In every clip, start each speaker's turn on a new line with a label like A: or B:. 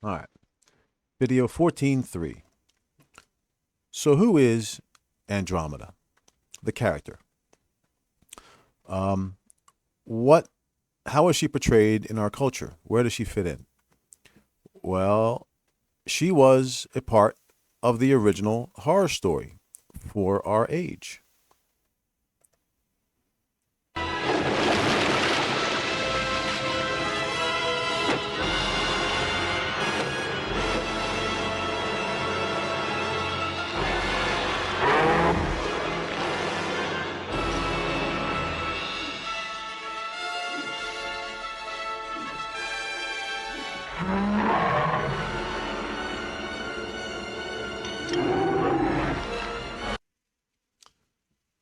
A: All right. Video 14.3. So who is Andromeda, the character? Um, what? How is she portrayed in our culture? Where does she fit in? Well, she was a part of the original horror story for our age.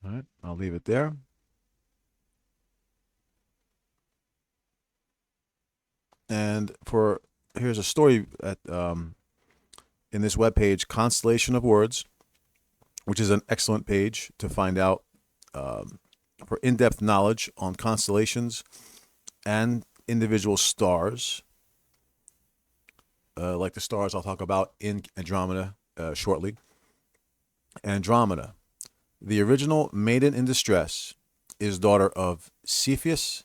A: All right, I'll leave it there. And for here's a story at in this webpage, Constellation of Words, which is an excellent page to find out um, for in-depth knowledge on constellations and individual stars, like the stars I'll talk about in Andromeda shortly. Andromeda, the original maiden in distress, is daughter of Cepheus,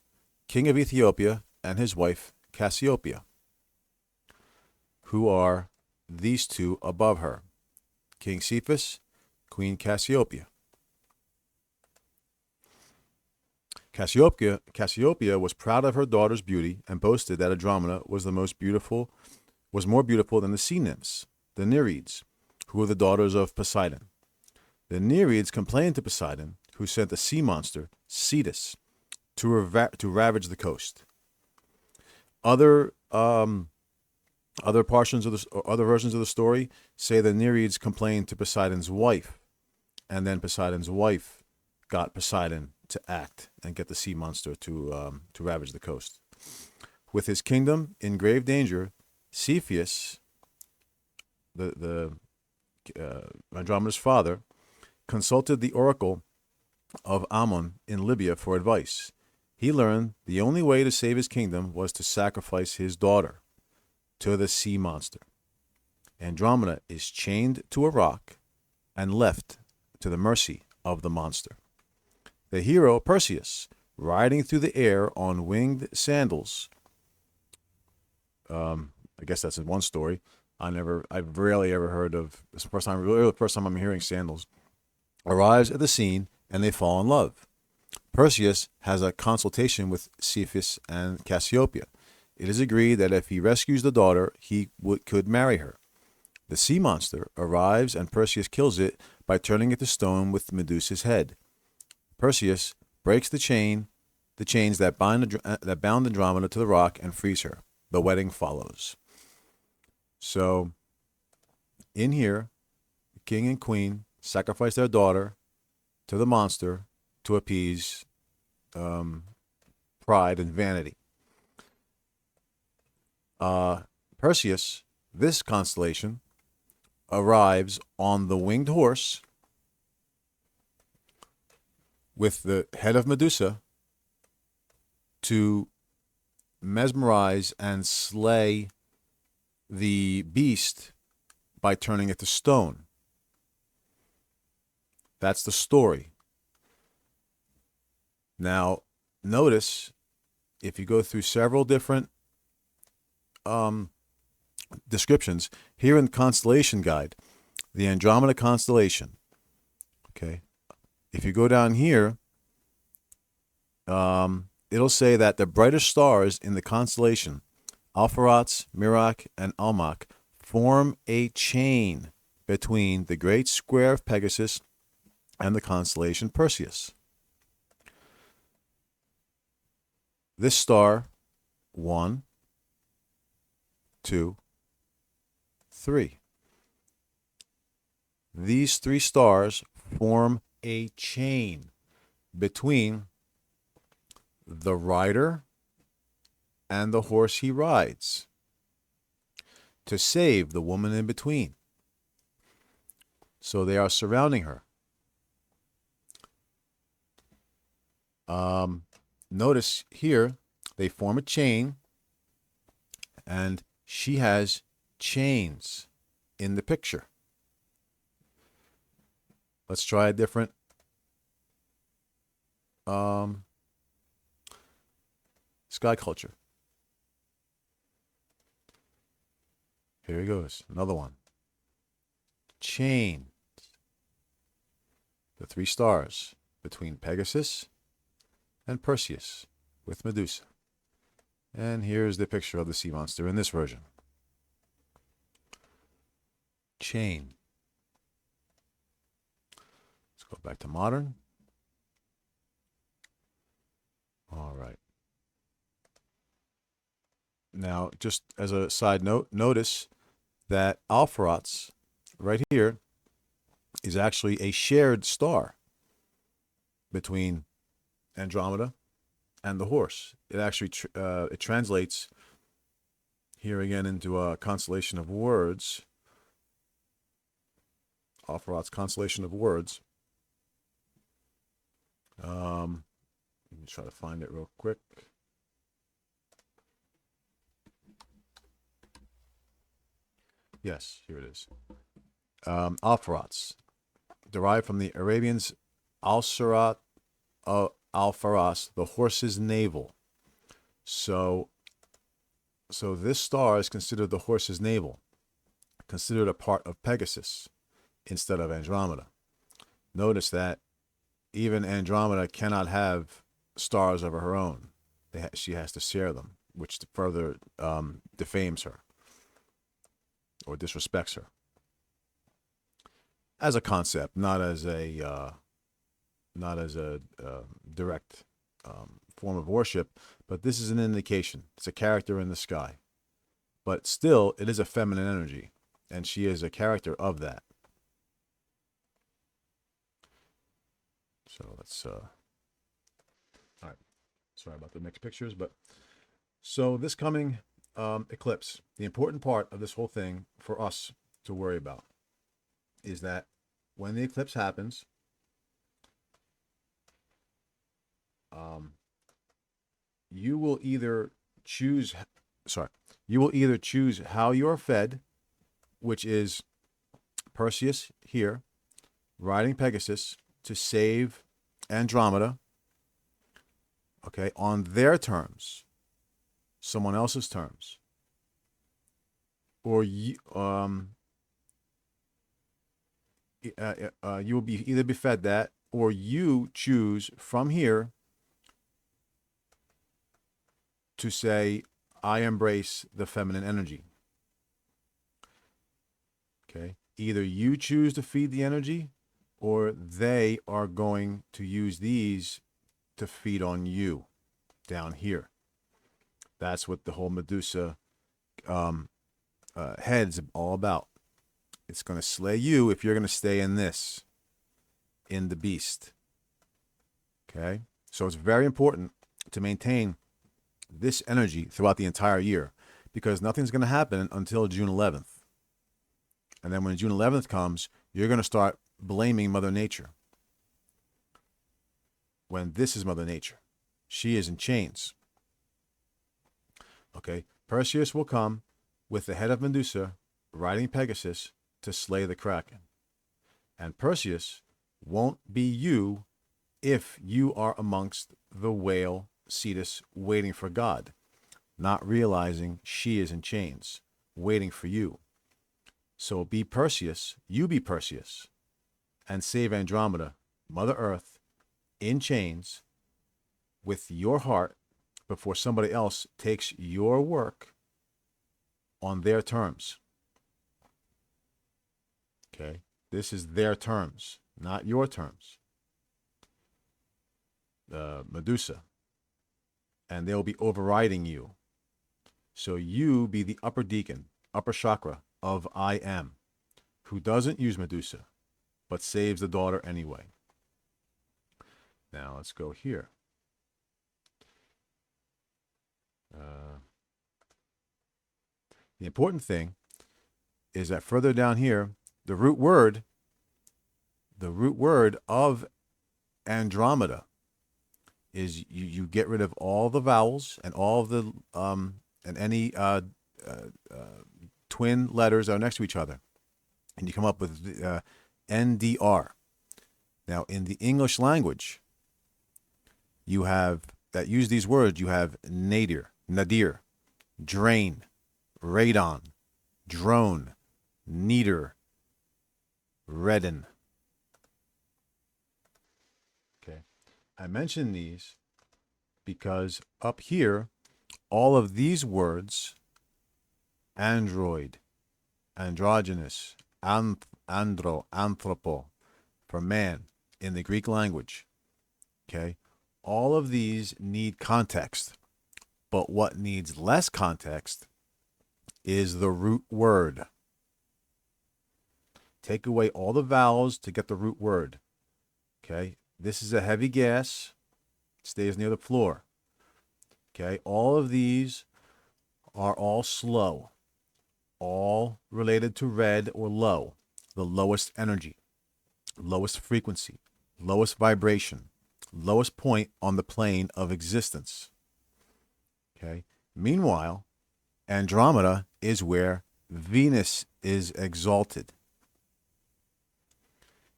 A: king of Ethiopia, and his wife Cassiopeia, who are these two above her, King Cepheus, Queen Cassiopeia. Cassiopeia was proud of her daughter's beauty and boasted that Andromeda was more beautiful than the sea nymphs, the Nereids, who were the daughters of Poseidon. The Nereids complained to Poseidon, who sent a sea monster, Cetus, to ravage the coast. Other other portions of other versions of the story say the Nereids complained to Poseidon's wife, and then Poseidon's wife got Poseidon to act and get the sea monster to ravage the coast. With his kingdom in grave danger, Cepheus, the Andromeda's father, consulted the oracle of Ammon in Libya for advice. He learned the only way to save his kingdom was to sacrifice his daughter to the sea monster. Andromeda is chained to a rock and left to the mercy of the monster. The hero Perseus, riding through the air on winged sandals. I guess that's in one story. I've rarely ever heard of this. The first time I'm hearing sandals. Arrives at the scene and they fall in love. Perseus has a consultation with Cepheus and Cassiopeia. It is agreed that if he rescues the daughter, he could marry her. The sea monster arrives and Perseus kills it by turning it to stone with Medusa's head. Perseus breaks the chains that bound Andromeda to the rock and frees her. The wedding follows. So, in here, the king and queen sacrifice their daughter to the monster to appease pride and vanity. Perseus, this constellation, arrives on the winged horse with the head of Medusa to mesmerize and slay the beast by turning it to stone. That's the story. Now, notice if you go through several different descriptions here in the Constellation Guide, the Andromeda constellation. Okay, if you go down here, it'll say that the brightest stars in the constellation, Alpheratz, Merak, and Almach, form a chain between the great square of Pegasus and the constellation Perseus. This star, 1, 2, 3. These three stars form a chain between the rider and the horse he rides to save the woman in between. So they are surrounding her. Notice here they form a chain, and she has chains in the picture. Let's try a different sky culture. Here he goes. Another one. Chains. The 3 stars between Pegasus and Perseus with Medusa. And here's the picture of the sea monster in this version. Chain. Let's go back to modern. All right. Now, just as a side note, notice that Alpheratz right here is actually a shared star between Andromeda and the horse. It actually it translates here again into a constellation of words. Alpheratz constellation of words. Let me try to find it real quick. Yes, here it is. Alpheratz, derived from the Arabians al-Sirat al-Faras, the horse's navel. So this star is considered the horse's navel, considered a part of Pegasus instead of Andromeda. Notice that even Andromeda cannot have stars of her own. She has to share them, which further defames her or disrespects her. As a concept, not as a direct form of worship, but this is an indication. It's a character in the sky, but still, it is a feminine energy, and she is a character of that. So let's. All right. Sorry about the mixed pictures, but so this coming eclipse, the important part of this whole thing for us to worry about is that when the eclipse happens, you will either choose how you're fed, which is Perseus here riding Pegasus to save Andromeda, okay, on their terms, someone else's terms, or you will be either be fed that, or you choose from here to say, I embrace the feminine energy. Okay, either you choose to feed the energy, or they are going to use these to feed on you down here. That's what the whole Medusa head's all about. It's going to slay you if you're going to stay in this, in the beast. Okay? So it's very important to maintain this energy throughout the entire year, because nothing's going to happen until June 11th. And then when June 11th comes, you're going to start blaming Mother Nature. When this is Mother Nature. She is in chains. Okay? Perseus will come with the head of Medusa riding Pegasus to slay the Kraken. And Perseus won't be you if you are amongst the whale Cetus waiting for God, not realizing she is in chains, waiting for you. So be Perseus, you be Perseus, and save Andromeda, Mother Earth, in chains with your heart before somebody else takes your work on their terms. Okay? This is their terms, not your terms. Medusa. And they'll be overriding you. So you be the upper deacon, upper chakra of I Am, who doesn't use Medusa, but saves the daughter anyway. Now let's go here. The important thing is that further down here, the root word of Andromeda is you get rid of all the vowels and all of the and any twin twin letters that are next to each other, and you come up with NDR. Now, in the English language, you have that use these words. You have nadir, drain, radon, drone, neater, redden. Okay, I mention these because up here, all of these words, android, androgynous, anthropo, for man in the Greek language, okay, all of these need context. But what needs less context is the root word. Take away all the vowels to get the root word. Okay, this is a heavy gas. It stays near the floor. Okay, all of these are all slow, all related to red or low, the lowest energy, lowest frequency, lowest vibration, lowest point on the plane of existence. Okay. Meanwhile, Andromeda is where Venus is exalted.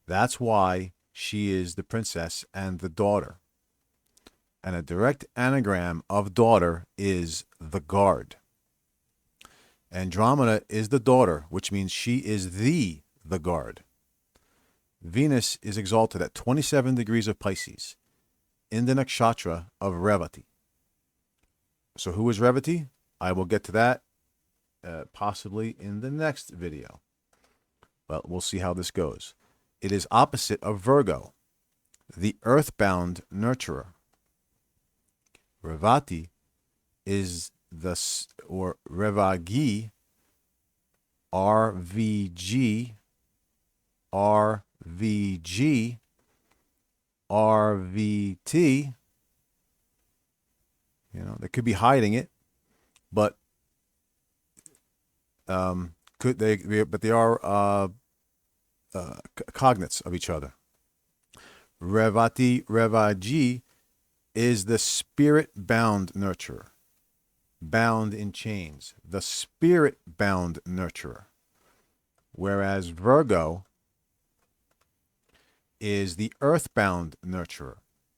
A: That's why she is the princess and the daughter. And a direct anagram of daughter is the guard. Andromeda is the daughter, which means she is the guard. Venus is exalted at 27 degrees of Pisces in the nakshatra of Revati. So who is Revati? I will get to that possibly in the next video. But we'll see how this goes. It is opposite of Virgo, the earthbound nurturer. Revati is or Revagi, RVG, RVG, RVT. You know, they could be hiding it, but they are cognates of each other. Revati, Revaji is the spirit-bound nurturer, bound in chains, the spirit-bound nurturer. Whereas Virgo is the earthbound nurturer.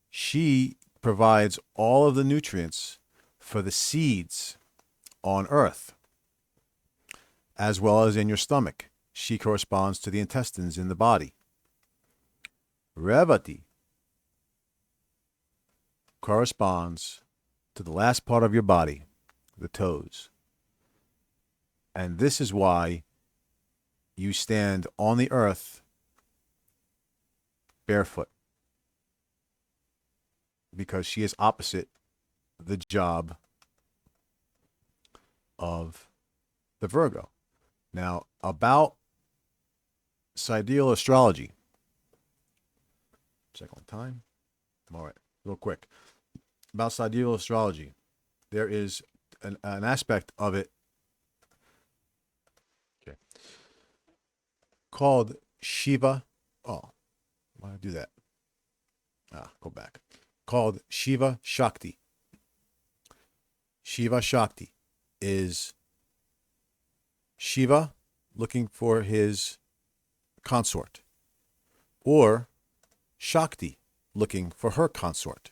A: She provides all of the nutrients for the seeds on earth, as well as in your stomach. She corresponds to the intestines in the body. Revati corresponds to the last part of your body, the toes. And this is why you stand on the earth barefoot, because she is opposite the job of the Virgo. Now, about sidereal astrology. Check on time. All right, real quick. About sidereal astrology, there is an aspect of it called Shiva. Oh, why did I do that? Go back. Called Shiva Shakti. Shiva Shakti is Shiva looking for his consort, or Shakti looking for her consort.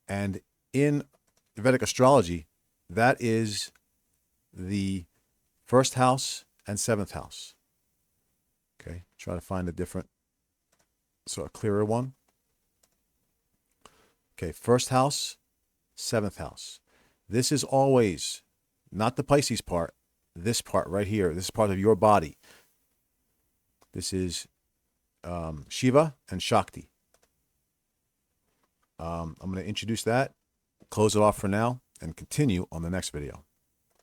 A: And in Vedic astrology, that is the first house and seventh house. Okay, try to find a different, so a clearer one. Okay, first house, seventh house. This is always not the Pisces part, this part right here. This is part of your body. This is Shiva and Shakti. I'm going to introduce that, close it off for now, and continue on the next video.